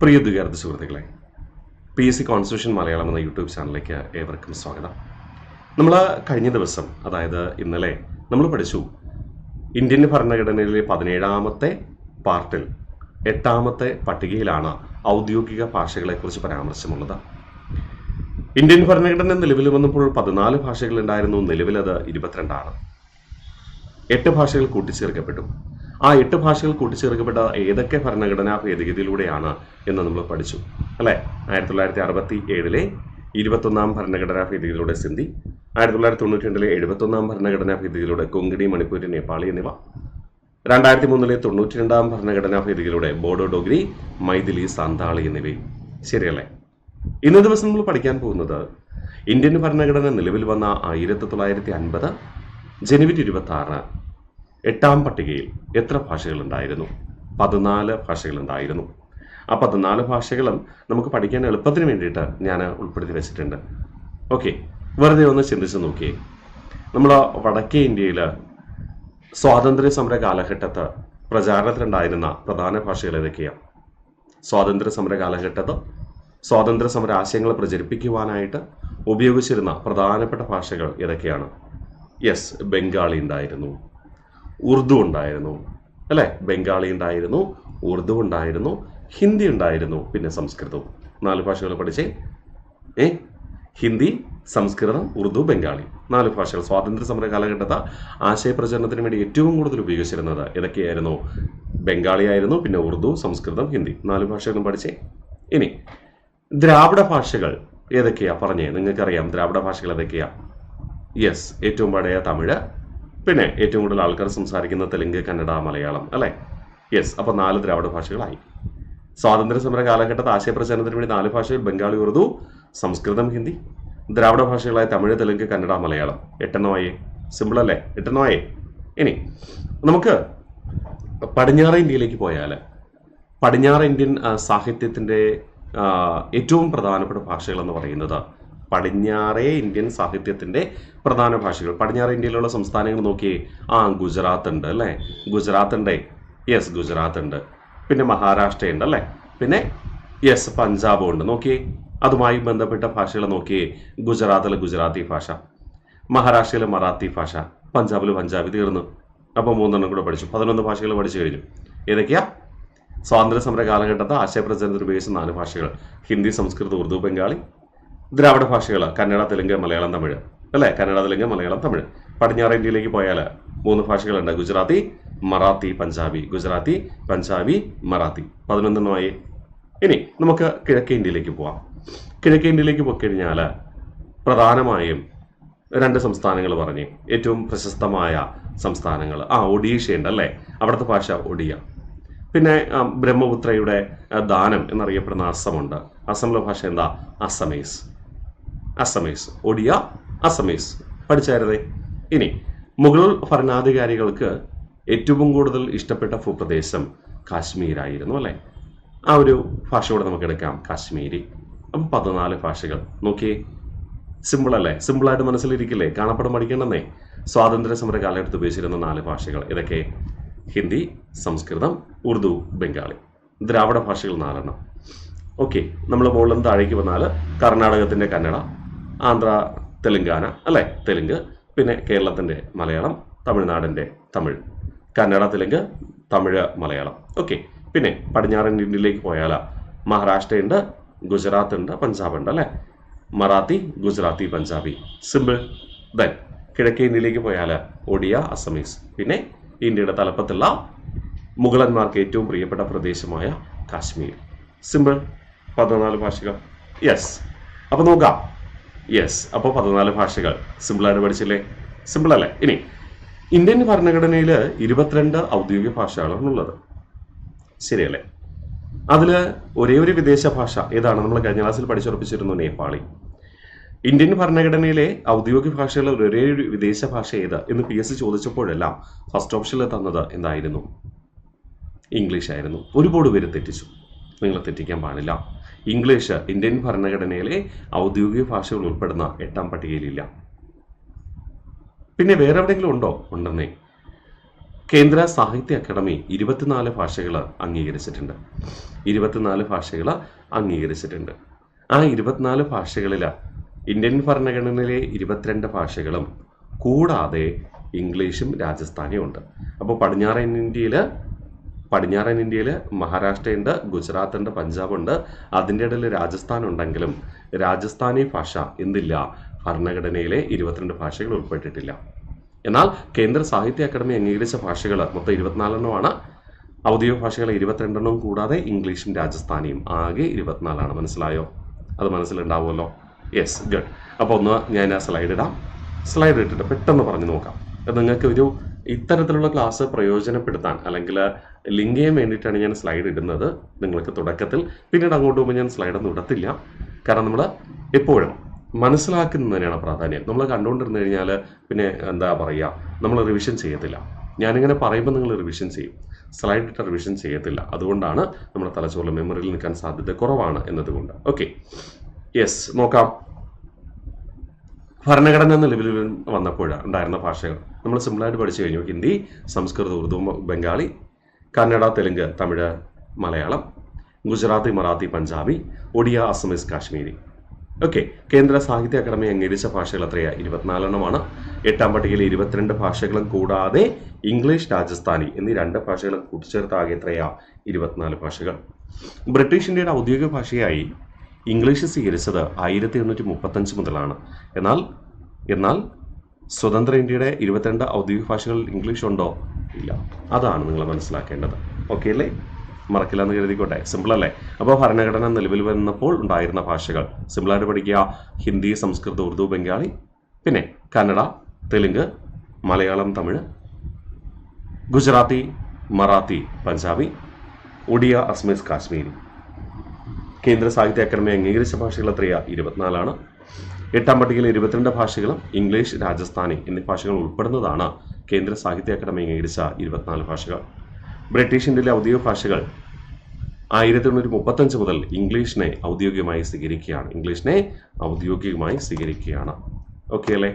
പ്രിയ വിദ്യാർത്ഥി സുഹൃത്തുക്കളെ, PSC constitution Malayalam എന്ന യൂട്യൂബ് ചാനലിലേക്ക് ഏവർക്കും സ്വാഗതം. നമ്മൾ കഴിഞ്ഞ ദിവസം, അതായത് ഇന്നലെ, നമ്മൾ പഠിച്ചു ഇന്ത്യൻ ഭരണഘടനയിലെ 17ാമത്തെ പാർട്ടിൽ 8ാമത്തെ പട്ടികയിലാണ് ഔദ്യോഗിക ഭാഷകളെക്കുറിച്ച് പരാമർശമുള്ളത്. ഇന്ത്യൻ ഭരണഘടന നിലവിൽ വന്നപ്പോൾ 14 ഭാഷകളുണ്ടായിരുന്നു. നിലവിലത് 22 ആണ്. 8 ഭാഷകൾ കൂട്ടിച്ചേർക്കപ്പെട്ടു. ആ 8 ഭാഷകൾ കൂട്ടിച്ചേർക്കപ്പെട്ട ഏതൊക്കെ ഭരണഘടനാ ഭേദഗതിയിലൂടെയാണ് എന്ന് നമ്മൾ പഠിച്ചു അല്ലേ? 1967 21ാം ഭരണഘടനാ ഭേദഗതിയിലൂടെ സിന്ധി, 1992 71ാം ഭരണഘടനാ ഭേദഗതിയിലൂടെ കൊങ്കണി, മണിപ്പൂരി, നേപ്പാളി എന്നിവ, 2003 92ാം ഭരണഘടനാ ഭേദഗതിയിലൂടെ ബോഡോ, ഡോഗ്രി, മൈഥിലി, സാന്താളി എന്നിവയും. ശരിയല്ലേ? ഇന്ന ദിവസം നമ്മൾ പഠിക്കാൻ പോകുന്നത് ഇന്ത്യൻ ഭരണഘടന നിലവിൽ വന്ന 1950 ജനുവരി 26 8ാം പട്ടികയിൽ എത്ര ഭാഷകളുണ്ടായിരുന്നു? 14 ഭാഷകളുണ്ടായിരുന്നു. ആ 14 ഭാഷകളും നമുക്ക് പഠിക്കാൻ എളുപ്പത്തിന് വേണ്ടിയിട്ട് ഞാൻ ഉൾപ്പെടുത്തി വെച്ചിട്ടുണ്ട്. ഓക്കെ, വെറുതെ ഒന്ന് ചിന്തിച്ച് നോക്കിയേ. നമ്മൾ വടക്കേ ഇന്ത്യയിൽ സ്വാതന്ത്ര്യ സമര കാലഘട്ടത്ത് പ്രചാരണത്തിലുണ്ടായിരുന്ന പ്രധാന ഭാഷകൾ ഏതൊക്കെയാണ്? സ്വാതന്ത്ര്യ സമര കാലഘട്ടത്ത് സ്വാതന്ത്ര്യ സമര ആശയങ്ങൾ പ്രചരിപ്പിക്കുവാനായിട്ട് ഉപയോഗിച്ചിരുന്ന പ്രധാനപ്പെട്ട ഭാഷകൾ ഏതൊക്കെയാണ്? യെസ്, ബംഗാളി ഉണ്ടായിരുന്നു, ഉറുദു ഉണ്ടായിരുന്നു അല്ലേ? ബംഗാളി ഉണ്ടായിരുന്നു, ഉറുദു ഉണ്ടായിരുന്നു, ഹിന്ദി ഉണ്ടായിരുന്നു, പിന്നെ സംസ്കൃതവും. 4 ഭാഷകൾ പഠിച്ചേ. ഹിന്ദി, സംസ്കൃതം, ഉറുദു, ബംഗാളി, 4 ഭാഷകൾ. സ്വാതന്ത്ര്യ സമര കാലഘട്ടത്ത് ആശയപ്രചരണത്തിന് വേണ്ടി ഏറ്റവും കൂടുതൽ ഉപയോഗിച്ചിരുന്നത് ഏതൊക്കെയായിരുന്നു? ബംഗാളി ആയിരുന്നു, പിന്നെ ഉറുദു, സംസ്കൃതം, ഹിന്ദി, 4 ഭാഷകളും പഠിച്ചേ. ഇനി ദ്രാവിഡ ഭാഷകൾ ഏതൊക്കെയാ? പറഞ്ഞേ, നിങ്ങൾക്കറിയാം ദ്രാവിഡ ഭാഷകൾ ഏതൊക്കെയാ? യെസ്, ഏറ്റവും പഴയ തമിഴ്, പിന്നെ ഏറ്റവും കൂടുതൽ ആൾക്കാർ സംസാരിക്കുന്ന തെലുങ്ക്, കന്നഡ, മലയാളം അല്ലേ? യെസ്, അപ്പോൾ 4 ദ്രാവിഡ ഭാഷകളായി. സ്വാതന്ത്ര്യ സമര കാലഘട്ടത്ത് ആശയപ്രചരണത്തിന് വേണ്ടി 4 ഭാഷകൾ: ബംഗാളി, ഉറുദു, സംസ്കൃതം, ഹിന്ദി. ദ്രാവിഡ ഭാഷകളായ തമിഴ്, തെലുങ്ക്, കന്നഡ, മലയാളം. 8 സിമ്പിൾ അല്ലേ? 8 ഇനി നമുക്ക് പടിഞ്ഞാറ് ഇന്ത്യയിലേക്ക് പോയാൽ പടിഞ്ഞാറ് ഇന്ത്യൻ സാഹിത്യത്തിൻ്റെ ഏറ്റവും പ്രധാനപ്പെട്ട ഭാഷകൾ എന്ന് പറയുന്നത് പടിഞ്ഞാറേ ഇന്ത്യൻ സാഹിത്യത്തിൻ്റെ പ്രധാന ഭാഷകൾ. പടിഞ്ഞാറ് ഇന്ത്യയിലുള്ള സംസ്ഥാനങ്ങൾ നോക്കിയേ. ഗുജറാത്ത് ഉണ്ട് അല്ലേ? ഗുജറാത്ത് ഉണ്ട്. യെസ്, ഗുജറാത്ത് ഉണ്ട്. പിന്നെ മഹാരാഷ്ട്ര ഉണ്ട് അല്ലേ? പിന്നെ യെസ്, പഞ്ചാബ് ഉണ്ട്. നോക്കിയേ, അതുമായി ബന്ധപ്പെട്ട ഭാഷകൾ നോക്കിയേ. ഗുജറാത്തിലെ ഗുജറാത്തി ഭാഷ, മഹാരാഷ്ട്രയിലെ മറാത്തി ഭാഷ, പഞ്ചാബിൽ പഞ്ചാബി. തീർന്നു. അപ്പോൾ 3 കൂടെ പഠിച്ചു. 11 ഭാഷകൾ പഠിച്ചു കഴിഞ്ഞു. ഏതൊക്കെയാ? സ്വാതന്ത്ര്യ സമര കാലഘട്ടത്ത് ആശയപ്രചരണത്തിന് ഉപയോഗിച്ച 4 ഭാഷകൾ: ഹിന്ദി, സംസ്കൃതം, ഉറുദു, ബംഗാളി. ദ്രാവിഡ ഭാഷകൾ കന്നഡ, തെലുങ്ക്, മലയാളം, തമിഴ് അല്ലേ? കന്നഡ, തെലുങ്ക്, മലയാളം, തമിഴ്. പടിഞ്ഞാറ് ഇന്ത്യയിലേക്ക് പോയാൽ 3 ഭാഷകളുണ്ട്: ഗുജറാത്തി, മറാത്തി, പഞ്ചാബി. ഗുജറാത്തി, പഞ്ചാബി, മറാത്തി. 11 ഇനി നമുക്ക് കിഴക്കേ ഇന്ത്യയിലേക്ക് പോവാം. കിഴക്കേ ഇന്ത്യയിലേക്ക് പോയിക്കഴിഞ്ഞാൽ പ്രധാനമായും 2 സംസ്ഥാനങ്ങൾ പറഞ്ഞ്, ഏറ്റവും പ്രശസ്തമായ സംസ്ഥാനങ്ങൾ. ഒഡീഷ ഉണ്ട് അല്ലേ? അവിടുത്തെ ഭാഷ ഒഡിയ. പിന്നെ ബ്രഹ്മപുത്രയുടെ ദാനം എന്നറിയപ്പെടുന്ന അസമുണ്ട്. അസമിലെ ഭാഷ എന്താ? അസമീസ്. Assamese, Odia, Assamese പഠിച്ചായിരുന്നേ. ഇനി മുഗൾ ഭരണാധികാരികൾക്ക് ഏറ്റവും കൂടുതൽ ഇഷ്ടപ്പെട്ട ഭൂപ്രദേശം കാശ്മീരായിരുന്നു അല്ലേ? ആ ഒരു ഭാഷ കൂടെ നമുക്ക് എടുക്കാം, കാശ്മീരി. അപ്പം 14 ഭാഷകൾ. നോക്കിയേ, സിമ്പിൾ അല്ലേ? സിമ്പിളായിട്ട് മനസ്സിലിരിക്കില്ലേ? കാണപ്പടം പഠിക്കണമെന്നേ. സ്വാതന്ത്ര്യ സമര കാലഘട്ടത്ത് ഉപയോഗിച്ചിരുന്ന 4 ഭാഷകൾ ഇതൊക്കെ: ഹിന്ദി, സംസ്കൃതം, ഉറുദു, ബംഗാളി. ദ്രാവിഡ ഭാഷകൾ 4. ഓക്കെ, നമ്മൾ മുകളിൽ നിന്ന് താഴേക്ക് വന്നാൽ കർണാടകത്തിൻ്റെ കന്നഡ, ആന്ധ്ര തെലുങ്കാന അല്ലേ? തെലുങ്ക്. പിന്നെ കേരളത്തിൻ്റെ മലയാളം, തമിഴ്നാടിൻ്റെ തമിഴ്, കന്നഡ, തെലുങ്ക്, തമിഴ്, മലയാളം. ഓക്കെ, പിന്നെ പടിഞ്ഞാറൻ ഇന്ത്യയിലേക്ക് പോയാൽ മഹാരാഷ്ട്രയുണ്ട്, ഗുജറാത്ത് ഉണ്ട്, പഞ്ചാബ് ഉണ്ട് അല്ലേ? മറാത്തി, ഗുജറാത്തി, പഞ്ചാബി. സിമ്പിൾ. ദെൻ കിഴക്കേ ഇന്ത്യയിലേക്ക് പോയാൽ ഒഡിയ, അസമീസ്. പിന്നെ ഇന്ത്യയുടെ തലപ്പത്തുള്ള മുഗളന്മാർക്ക് ഏറ്റവും പ്രിയപ്പെട്ട പ്രദേശമായ കാശ്മീർ. സിമ്പിൾ. 14 ഭാഷകൾ. യെസ്, അപ്പോൾ നോക്കാം. യെസ്, അപ്പോൾ 14 ഭാഷകൾ സിമ്പിളായിട്ട് പഠിച്ചില്ലേ? സിമ്പിൾ അല്ലേ? ഇനി ഇന്ത്യൻ ഭരണഘടനയിൽ 22 ഔദ്യോഗിക ഭാഷകളാണുള്ളത്. ശരിയല്ലേ? അതിൽ ഒരേ ഒരു വിദേശ ഭാഷ ഏതാണ്? നമ്മൾ കഴിഞ്ഞ ക്ലാസ്സിൽ പഠിച്ചുറപ്പിച്ചിരുന്നു, നേപ്പാളി. ഇന്ത്യൻ ഭരണഘടനയിലെ ഔദ്യോഗിക ഭാഷകളിൽ ഒരേ ഒരു വിദേശ ഭാഷ ഏത് എന്ന് PSC ചോദിച്ചപ്പോഴെല്ലാം ഫസ്റ്റ് ഓപ്ഷനിൽ തന്നത് എന്തായിരുന്നു? ഇംഗ്ലീഷ് ആയിരുന്നു. ഒരുപാട് പേര് തെറ്റിച്ചു. നിങ്ങൾ തെറ്റിക്കാൻ പാടില്ല. ഇംഗ്ലീഷ് ഇന്ത്യൻ ഭരണഘടനയിലെ ഔദ്യോഗിക ഭാഷകൾ ഉൾപ്പെടുന്ന 8ാം പട്ടികയിലില്ല. പിന്നെ വേറെ എവിടെയെങ്കിലും ഉണ്ടോ? ഉണ്ടെന്നേ. കേന്ദ്ര സാഹിത്യ അക്കാദമി 24 ഭാഷകൾ അംഗീകരിച്ചിട്ടുണ്ട്. 24 ഭാഷകൾ അംഗീകരിച്ചിട്ടുണ്ട്. ആ 24 ഭാഷകളിൽ ഇന്ത്യൻ ഭരണഘടനയിലെ 22 ഭാഷകളും കൂടാതെ ഇംഗ്ലീഷും രാജസ്ഥാനിയും ഉണ്ട്. അപ്പോൾ പടിഞ്ഞാറൻ ഇന്ത്യയിൽ മഹാരാഷ്ട്രയുണ്ട്, ഗുജറാത്ത് ഉണ്ട്, പഞ്ചാബ് ഉണ്ട്. അതിൻ്റെ ഇടയിൽ രാജസ്ഥാൻ ഉണ്ടെങ്കിലും രാജസ്ഥാനി ഭാഷ എന്തില്ല, ഭരണഘടനയിലെ 22 ഭാഷകൾ ഉൾപ്പെട്ടിട്ടില്ല. എന്നാൽ കേന്ദ്ര സാഹിത്യ അക്കാദമി അംഗീകരിച്ച ഭാഷകൾ മൊത്തം 24 എണ്ണമാണ്. ഔദ്യോഗിക ഭാഷകൾ 22 എണ്ണവും കൂടാതെ ഇംഗ്ലീഷും രാജസ്ഥാനിയും ആകെ 24 മനസ്സിലായോ? അത് മനസ്സിലുണ്ടാവുമല്ലോ. Yes, good. അപ്പോൾ ഒന്ന് ഞാൻ ആ സ്ലൈഡ് ഇട്ടിട്ട് പെട്ടെന്ന് പറഞ്ഞു നോക്കാം. നിങ്ങൾക്ക് ഒരു ഇത്തരത്തിലുള്ള ക്ലാസ് പ്രയോജനപ്പെടുത്താൻ അല്ലെങ്കിൽ ലിങ്ക് ചെയ്യാൻ വേണ്ടിയിട്ടാണ് ഞാൻ സ്ലൈഡ് ഇടുന്നത് നിങ്ങൾക്ക് തുടക്കത്തിൽ. പിന്നീട് അങ്ങോട്ട് പോകുമ്പോൾ ഞാൻ സ്ലൈഡൊന്നും ഇടത്തില്ല. കാരണം നമ്മൾ എപ്പോഴും മനസ്സിലാക്കുന്നതിനാണ് പ്രാധാന്യം. നമ്മൾ കണ്ടുകൊണ്ടിരുന്നു കഴിഞ്ഞാൽ പിന്നെ എന്താ പറയുക, നമ്മൾ റിവിഷൻ ചെയ്യത്തില്ല. ഞാനിങ്ങനെ പറയുമ്പോൾ നിങ്ങൾ റിവിഷൻ ചെയ്യും, സ്ലൈഡ് ഇട്ട റിവിഷൻ ചെയ്യത്തില്ല. അതുകൊണ്ടാണ് നമ്മുടെ തലച്ചോറിൽ മെമ്മറിയിൽ നിൽക്കാൻ സാധ്യത കുറവാണ് എന്നതുകൊണ്ട്. ഓക്കെ, യെസ്, നോക്കാം. ഭരണഘടന നിലവിൽ വന്നപ്പോൾ ഉണ്ടായിരുന്ന ഭാഷകൾ നമ്മൾ സിമ്പിളായിട്ട് പഠിച്ചു കഴിഞ്ഞു. ഹിന്ദി, സംസ്കൃതം, ഉറുദു, ബംഗാളി, കന്നഡ, തെലുങ്ക്, തമിഴ്, മലയാളം, ഗുജറാത്തി, മറാത്തി, പഞ്ചാബി, ഒഡിയ, അസമീസ്, കാശ്മീരി. ഓക്കെ, കേന്ദ്ര സാഹിത്യ അക്കാദമി അംഗീകരിച്ച ഭാഷകൾ എത്രയാണ്? 24 എണ്ണമാണ്. 8ാം പട്ടികയിൽ 22 ഭാഷകളും കൂടാതെ ഇംഗ്ലീഷ്, രാജസ്ഥാനി എന്നീ 2 ഭാഷകളും കൂട്ടിച്ചേർത്ത് ആകെ എത്രയാ? 24 ഭാഷകൾ. ബ്രിട്ടീഷ് ഇന്ത്യയുടെ ഔദ്യോഗിക ഭാഷയായി ഇംഗ്ലീഷ് സ്വീകരിച്ചത് 1835 മുതലാണ്. എന്നാൽ സ്വതന്ത്ര ഇന്ത്യയുടെ 22 ഔദ്യോഗിക ഭാഷകളിൽ ഇംഗ്ലീഷ് ഉണ്ടോ? ഇല്ല. അതാണ് നിങ്ങൾ മനസ്സിലാക്കേണ്ടത്. ഓക്കെ അല്ലേ? മറക്കില്ല എന്ന് കരുതിക്കോട്ടെ. സിമ്പിൾ അല്ലേ? അപ്പോൾ ഭരണഘടന നിലവിൽ വന്നപ്പോൾ ഉണ്ടായിരുന്ന ഭാഷകൾ സിമ്പിളായിട്ട് പഠിക്കുക. ഹിന്ദി, സംസ്കൃതം, ഉറുദു, ബംഗാളി, പിന്നെ കന്നഡ, തെലുങ്ക്, മലയാളം, തമിഴ്, ഗുജറാത്തി, മറാത്തി, പഞ്ചാബി, ഒഡിയ, അസ്മീസ്, കാശ്മീരി. കേന്ദ്ര സാഹിത്യ അക്കാദമി അംഗീകരിച്ച ഭാഷകൾ എത്രയാ? 24. 8ാം പട്ടികയിൽ 22 ഭാഷകളും ഇംഗ്ലീഷ്, രാജസ്ഥാനി എന്നീ ഭാഷകൾ ഉൾപ്പെടുന്നതാണ് കേന്ദ്ര സാഹിത്യ അക്കാദമി അംഗീകരിച്ച 24 ഭാഷകൾ. ബ്രിട്ടീഷ് ഇന്ത്യയിലെ ഔദ്യോഗിക ഭാഷകൾ 1835 മുതൽ ഇംഗ്ലീഷിനെ ഔദ്യോഗികമായി സ്വീകരിക്കുകയാണ്. ഓക്കെ അല്ലേ?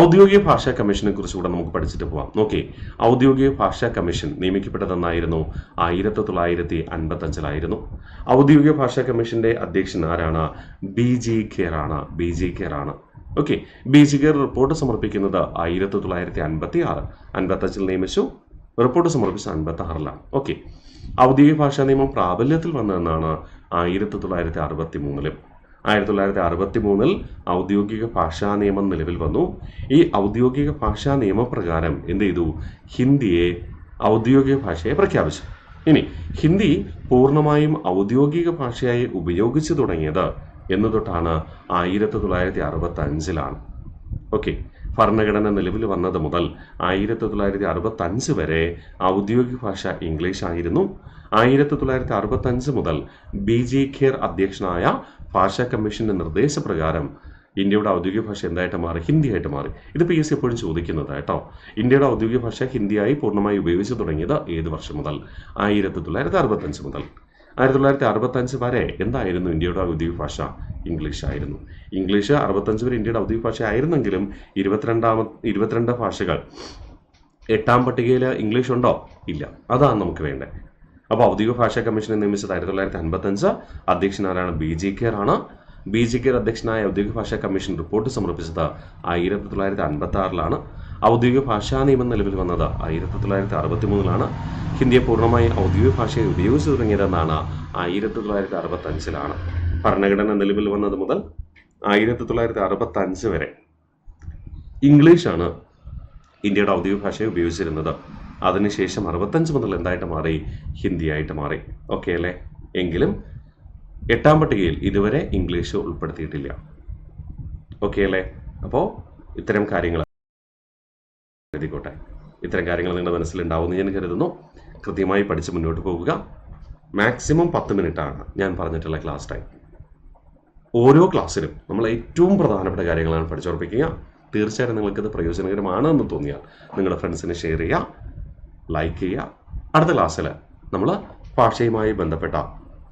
ഔദ്യോഗിക ഭാഷാ കമ്മീഷനെ കുറിച്ച് കൂടെ നമുക്ക് പഠിച്ചിട്ട് പോവാം. നോക്കി, ഔദ്യോഗിക ഭാഷാ കമ്മീഷൻ നിയമിക്കപ്പെട്ടതെന്നായിരുന്നു? 1955 ഔദ്യോഗിക ഭാഷാ കമ്മീഷന്റെ അധ്യക്ഷൻ ആരാണ്? BG ഖേർ ആണ്. ഓക്കെ, BG ഖേർ റിപ്പോർട്ട് സമർപ്പിക്കുന്നത് 1956. 55 നിയമിച്ചു, റിപ്പോർട്ട് സമർപ്പിച്ച 56. ഓക്കെ, ഔദ്യോഗിക ഭാഷാ നിയമം പ്രാബല്യത്തിൽ വന്നതെന്നാണ്? 1963. 1963 ഔദ്യോഗിക ഭാഷാ നിയമം നിലവിൽ വന്നു. ഈ ഔദ്യോഗിക ഭാഷാ നിയമപ്രകാരം എന്ത് ചെയ്തു? ഹിന്ദിയെ ഔദ്യോഗിക ഭാഷയായി പ്രഖ്യാപിച്ചു. ഇനി ഹിന്ദി പൂർണ്ണമായും ഔദ്യോഗിക ഭാഷയായി ഉപയോഗിച്ചു തുടങ്ങിയത് എന്ന് തൊട്ടാണ്? 1965. ഓക്കെ, ഭരണഘടന നിലവിൽ വന്നത് മുതൽ 1965 വരെ ഔദ്യോഗിക ഭാഷ ഇംഗ്ലീഷ് ആയിരുന്നു. 1965 മുതൽ BG ഖേർ അധ്യക്ഷനായ ഭാഷാ കമ്മീഷന്റെ നിർദ്ദേശപ്രകാരം ഇന്ത്യയുടെ ഔദ്യോഗിക ഭാഷ എന്തായിട്ട് മാറി? ഹിന്ദിയായിട്ട് മാറി. ഇത് PSC എപ്പോഴും ചോദിക്കുന്നത് കേട്ടോ. ഇന്ത്യയുടെ ഔദ്യോഗിക ഭാഷ ഹിന്ദിയായി പൂർണ്ണമായി ഉപയോഗിച്ചു തുടങ്ങിയത് ഏത് വർഷം മുതൽ? 1965 മുതൽ. 1965 വരെ എന്തായിരുന്നു ഇന്ത്യയുടെ ഔദ്യോഗിക ഭാഷ? ഇംഗ്ലീഷ് ആയിരുന്നു. ഇംഗ്ലീഷ് 65 വരെ ഇന്ത്യയുടെ ഔദ്യോഗിക ഭാഷ ആയിരുന്നെങ്കിലും 22 ഭാഷകൾ 8ാം പട്ടികയിൽ ഇംഗ്ലീഷ് ഉണ്ടോ? ഇല്ല. അതാണ് നമുക്ക് വേണ്ടത്. അപ്പോൾ ഔദ്യോഗിക ഭാഷാ കമ്മീഷനെ നിയമിച്ചത് 1955. അധ്യക്ഷൻ ആരാണ്? BG ഖേർ ആണ്. BG ഖേർ അധ്യക്ഷനായ ഔദ്യോഗിക ഭാഷാ കമ്മീഷൻ റിപ്പോർട്ട് സമർപ്പിച്ചത് 1956. ഔദ്യോഗിക ഭാഷാ നിയമം നിലവിൽ വന്നത് 1963. ഹിന്ദിയെ പൂർണ്ണമായി ഔദ്യോഗിക ഭാഷയെ ഉപയോഗിച്ചു തുടങ്ങിയതെന്നാണ്? 1965. ഭരണഘടന നിലവിൽ വന്നത് മുതൽ 1965 വരെ ഇംഗ്ലീഷാണ് ഇന്ത്യയുടെ ഔദ്യോഗിക ഭാഷയെ ഉപയോഗിച്ചിരുന്നത്. അതിനുശേഷം 65 മുതൽ എന്തായിട്ട് മാറി? ഹിന്ദിയായിട്ട് മാറി. ഓക്കെ അല്ലേ? എങ്കിലും 8ാം പട്ടികയിൽ ഇതുവരെ ഇംഗ്ലീഷ് ഉൾപ്പെടുത്തിയിട്ടില്ല. ഓക്കെ അല്ലേ? അപ്പോൾ ഇത്തരം കാര്യങ്ങൾ എഴുതിക്കോട്ടെ. ഇത്തരം കാര്യങ്ങൾ നിങ്ങളുടെ മനസ്സിലുണ്ടാവുമെന്ന് ഞാൻ കരുതുന്നു. കൃത്യമായി പഠിച്ച് മുന്നോട്ട് പോകുക. മാക്സിമം 10 മിനിറ്റാണ് ഞാൻ പറഞ്ഞിട്ടുള്ള ക്ലാസ് ടൈം. ഓരോ ക്ലാസ്സിലും നമ്മൾ ഏറ്റവും പ്രധാനപ്പെട്ട കാര്യങ്ങളാണ് പഠിച്ചുറപ്പിക്കുക. തീർച്ചയായിട്ടും നിങ്ങൾക്കത് പ്രയോജനകരമാണെന്ന് തോന്നിയാൽ നിങ്ങളുടെ ഫ്രണ്ട്സിന് ഷെയർ ചെയ്യുക, ലൈക്ക് ചെയ്യുക. അടുത്ത ക്ലാസ്സിൽ നമ്മൾ ഭാഷയുമായി ബന്ധപ്പെട്ട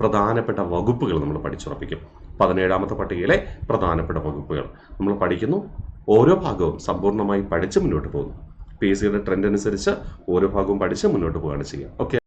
പ്രധാനപ്പെട്ട വകുപ്പുകൾ നമ്മൾ പഠിച്ചുറപ്പിക്കും. 17ാമത്തെ പട്ടികയിലെ പ്രധാനപ്പെട്ട വകുപ്പുകൾ നമ്മൾ പഠിക്കുന്നു. ഓരോ ഭാഗവും സമ്പൂർണ്ണമായി പഠിച്ച് മുന്നോട്ട് പോകുന്നു. PSCയുടെ ട്രെൻഡ് അനുസരിച്ച് ഓരോ ഭാഗവും പഠിച്ച് മുന്നോട്ട് പോവുകയാണ് ചെയ്യുക. ഓക്കെ.